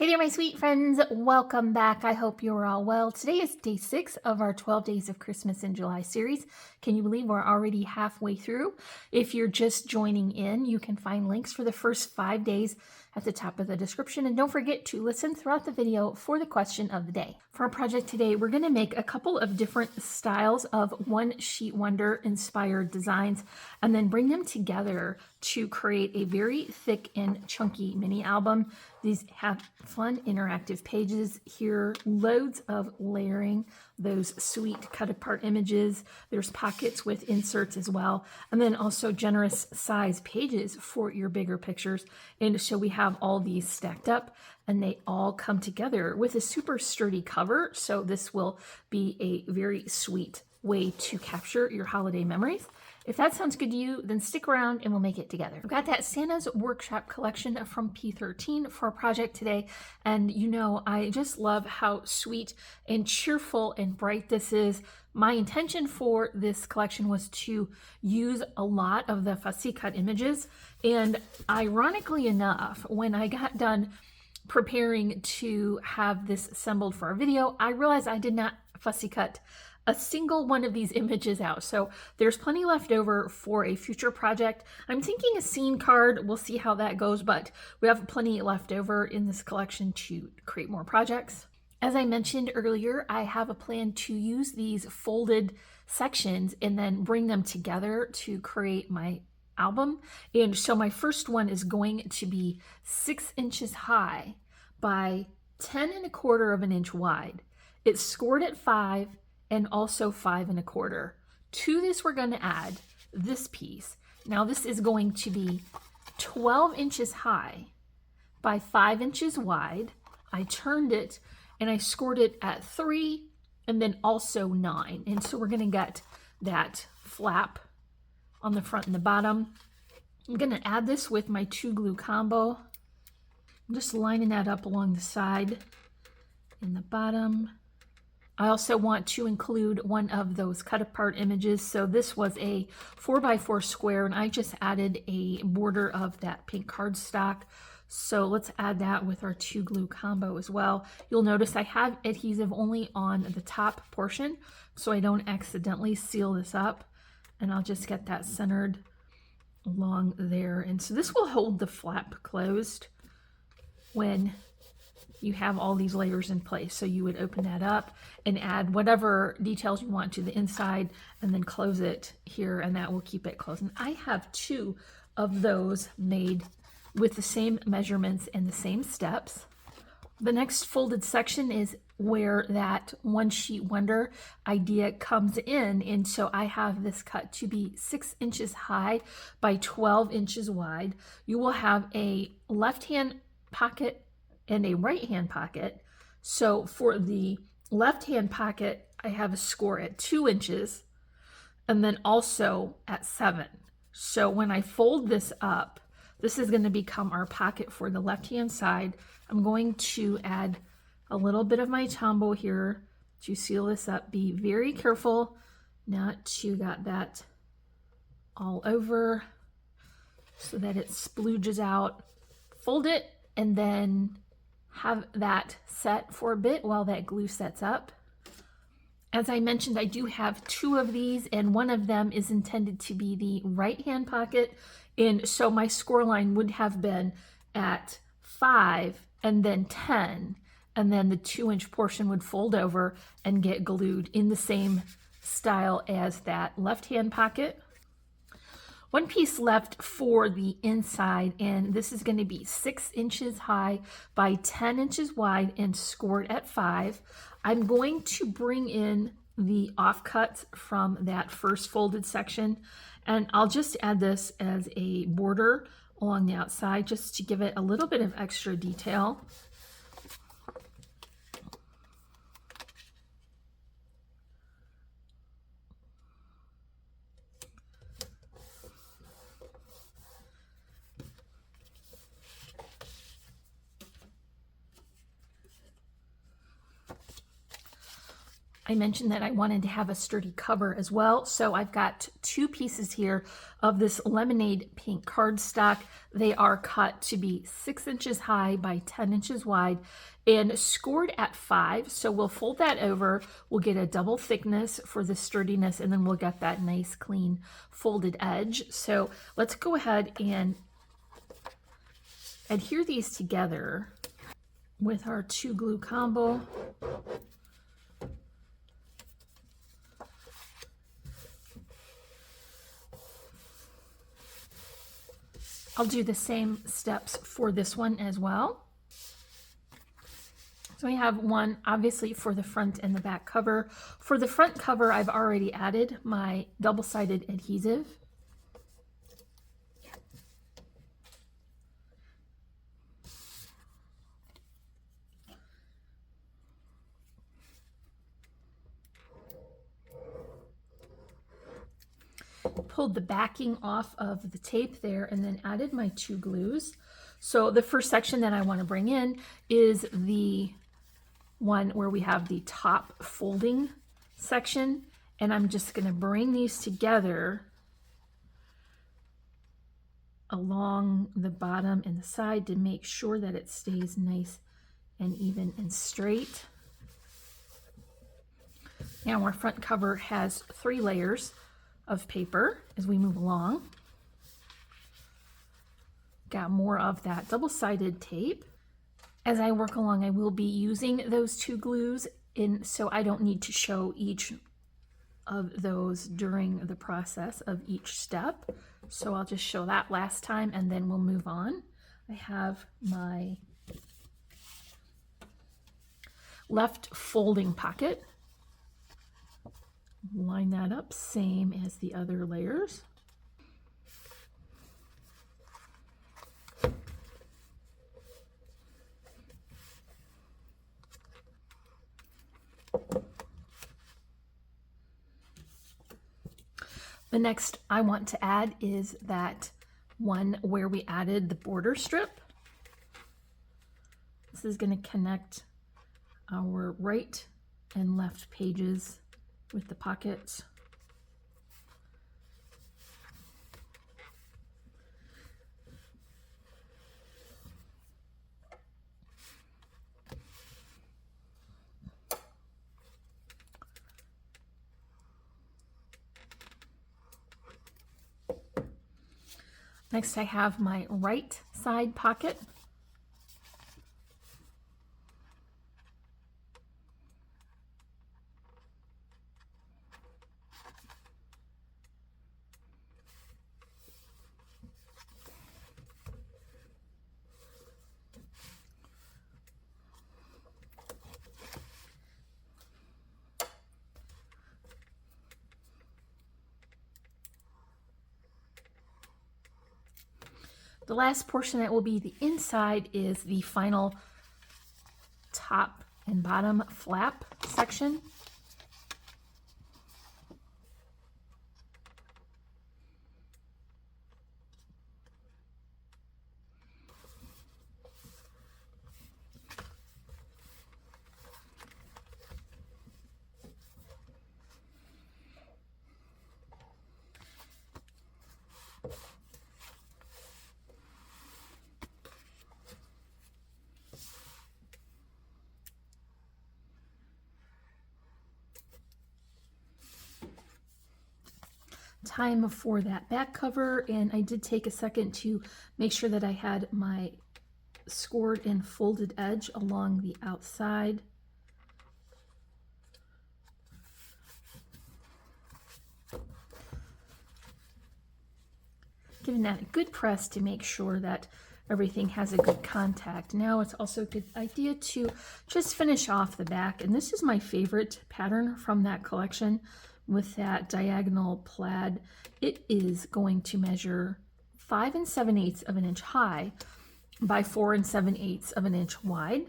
Hey there, my sweet friends. Welcome back. I hope you're all well. Today is day 6 of our 12 Days of Christmas in July series. Can you believe we're already halfway through? If you're just joining in, you can find links for the first 5 days at the top of the description. And don't forget to listen throughout the video for the question of the day. For our project today, we're going to make a couple of different styles of One Sheet Wonder inspired designs and then bring them together to create a very thick and chunky mini album. These have fun interactive pages here, loads of layering, those sweet cut apart images. There's pockets with inserts as well, and then also generous size pages for your bigger pictures. And so we have all these stacked up and they all come together with a super sturdy cover. So this will be a very sweet way to capture your holiday memories. If that sounds good to you, then stick around and we'll make it together. I've got that Santa's Workshop collection from P13 for a project today. And you know, I just love how sweet and cheerful and bright this is. My intention for this collection was to use a lot of the fussy cut images. And ironically enough, when I got done preparing to have this assembled for a video, I realized I did not fussy cut a single one of these images out. So there's plenty left over for a future project. I'm thinking a scene card. We'll see how that goes, but we have plenty left over in this collection to create more projects. As I mentioned earlier, I have a plan to use these folded sections and then bring them together to create my album. And so my first one is going to be 6 inches high by 10 1/4 of an inch wide. It's scored at 5 and also 5 1/4. To this, we're going to add this piece. Now this is going to be 12 inches high by 5 inches wide. I turned it and I scored it at 3 and then also 9. And so we're going to get that flap on the front and the bottom. I'm going to add this with my 2 glue combo. I'm just lining that up along the side and the bottom. I also want to include one of those cut apart images. So this was a 4x4 square and I just added a border of that pink cardstock. So let's add that with our 2 glue combo as well. You'll notice I have adhesive only on the top portion so I don't accidentally seal this up, and I'll just get that centered along there. And so this will hold the flap closed when you have all these layers in place. So you would open that up and add whatever details you want to the inside and then close it here, and that will keep it closed. And I have 2 of those made with the same measurements and the same steps. The next folded section is where that One Sheet Wonder idea comes in. And so I have this cut to be 6 inches high by 12 inches wide. You will have a left-hand pocket and a right-hand pocket. So for the left-hand pocket, I have a score at 2 inches and then also at 7. So when I fold this up, this is going to become our pocket for the left-hand side. I'm going to add a little bit of my Tombow here to seal this up. Be very careful not to get that all over so that it splooges out. Fold it and then have that set for a bit while that glue sets up. As I mentioned, I do have 2 of these, and one of them is intended to be the right-hand pocket. And so my score line would have been at 5 and then 10, and then the 2-inch portion would fold over and get glued in the same style as that left-hand pocket. One piece left for the inside, and this is going to be 6 inches high by 10 inches wide and scored at 5. I'm going to bring in the offcuts from that first folded section, and I'll just add this as a border along the outside just to give it a little bit of extra detail. I mentioned that I wanted to have a sturdy cover as well. So I've got 2 pieces here of this lemonade pink cardstock. They are cut to be 6 inches high by 10 inches wide and scored at 5. So we'll fold that over. We'll get a double thickness for the sturdiness, and then we'll get that nice clean folded edge. So let's go ahead and adhere these together with our 2 glue combo. I'll do the same steps for this one as well. So we have one obviously for the front and the back cover. For the front cover, I've already added my double-sided adhesive. Pulled the backing off of the tape there and then added my 2 glues. So the first section that I want to bring in is the one where we have the top folding section, and I'm just going to bring these together along the bottom and the side to make sure that it stays nice and even and straight. Now our front cover has 3 layers of paper as we move along. Got more of that double-sided tape. As I work along, I will be using those 2 glues so I don't need to show each of those during the process of each step. So I'll just show that last time and then we'll move on. I have my left folding pocket. Line that up, same as the other layers. The next I want to add is that one where we added the border strip. This is going to connect our right and left pages with the pockets. Next, I have my right side pocket. The last portion that will be the inside is the final top and bottom flap section. Time for that back cover, and I did take a second to make sure that I had my scored and folded edge along the outside. Giving that a good press to make sure that everything has a good contact. Now it's also a good idea to just finish off the back, and this is my favorite pattern from that collection. With that diagonal plaid, it is going to measure 5 7/8 of an inch high by 4 7/8 of an inch wide.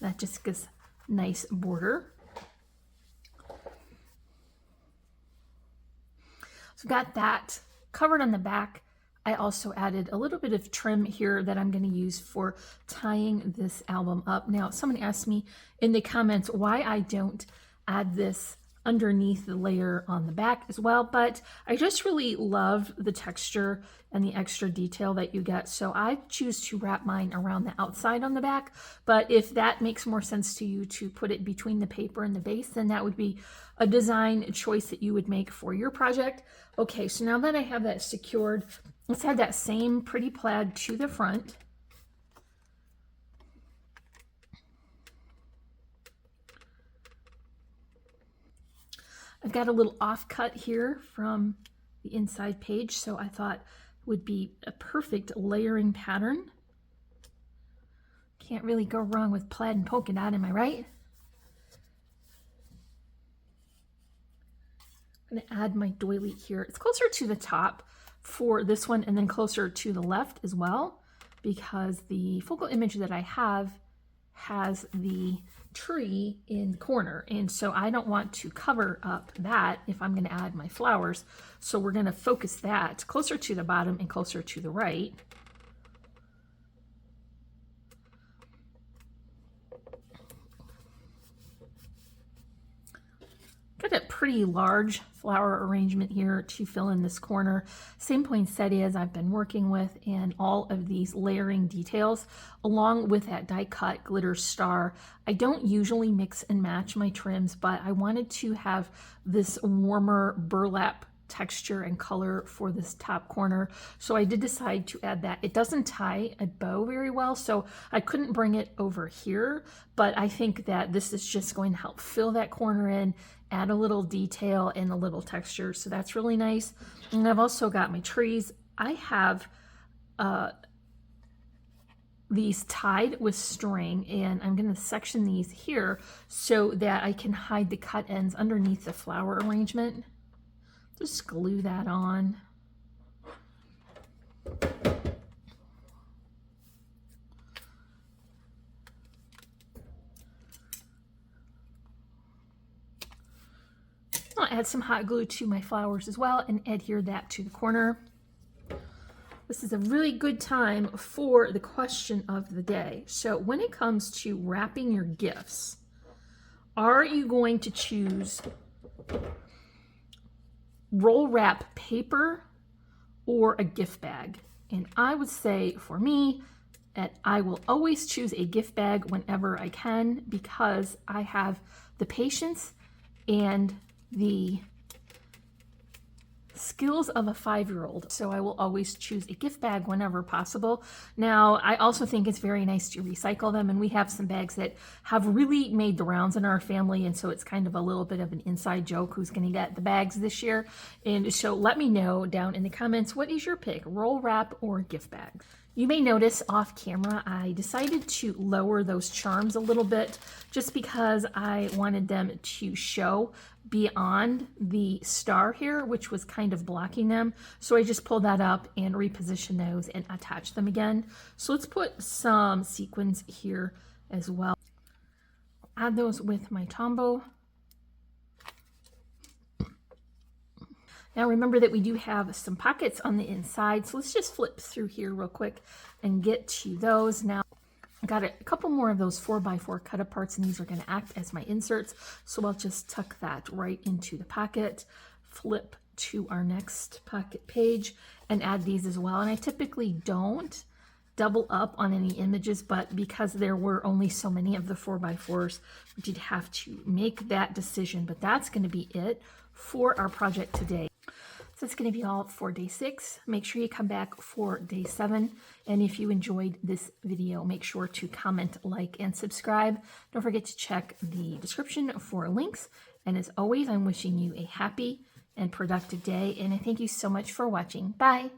That just gives nice border. So got that covered on the back. I also added a little bit of trim here that I'm going to use for tying this album up. Now, someone asked me in the comments why I don't add this underneath the layer on the back as well, but I just really love the texture and the extra detail that you get, so I choose to wrap mine around the outside on the back. But if that makes more sense to you to put it between the paper and the base, then that would be a design choice that you would make for your project. Okay, so now that I have that secured, let's add that same pretty plaid to the front. I've got a little offcut here from the inside page, so I thought would be a perfect layering pattern. Can't really go wrong with plaid and polka dot, am I right? I'm going to add my doily here. It's closer to the top for this one and then closer to the left as well, because the focal image that I have has the tree in the corner, and so I don't want to cover up that if I'm going to add my flowers. So we're going to focus that closer to the bottom and closer to the right. Got a pretty large flower arrangement here to fill in this corner. Same poinsettias I've been working with, and all of these layering details along with that die cut glitter star. I don't usually mix and match my trims, but I wanted to have this warmer burlap texture and color for this top corner, so I did decide to add that. It doesn't tie a bow very well, so I couldn't bring it over here, but I think that this is just going to help fill that corner in, add a little detail and a little texture, so that's really nice. And I've also got my trees. I have these tied with string, and I'm going to section these here so that I can hide the cut ends underneath the flower arrangement. Just glue that on. I'll add some hot glue to my flowers as well and adhere that to the corner. This is a really good time for the question of the day. So when it comes to wrapping your gifts, are you going to choose roll wrap paper or a gift bag? And I would say for me that I will always choose a gift bag whenever I can, because I have the patience and the skills of a 5-year-old, so I will always choose a gift bag whenever possible. Now, I also think it's very nice to recycle them, and we have some bags that have really made the rounds in our family, and so it's kind of a little bit of an inside joke who's going to get the bags this year. And so let me know down in the comments, what is your pick, roll wrap or gift bag? You may notice off camera, I decided to lower those charms a little bit just because I wanted them to show beyond the star here, which was kind of blocking them. So I just pulled that up and repositioned those and attached them again. So let's put some sequins here as well. Add those with my Tombow. Now remember that we do have some pockets on the inside, so let's just flip through here real quick and get to those. Now I got a couple more of those 4x4 cut aparts, and these are going to act as my inserts, so I'll just tuck that right into the pocket, flip to our next pocket page, and add these as well. And I typically don't double up on any images, but because there were only so many of the 4x4s, we did have to make that decision. But that's going to be it for our project today. So that's going to be all for day 6. Make sure you come back for day 7. And if you enjoyed this video, make sure to comment, like, and subscribe. Don't forget to check the description for links. And as always, I'm wishing you a happy and productive day. And I thank you so much for watching. Bye.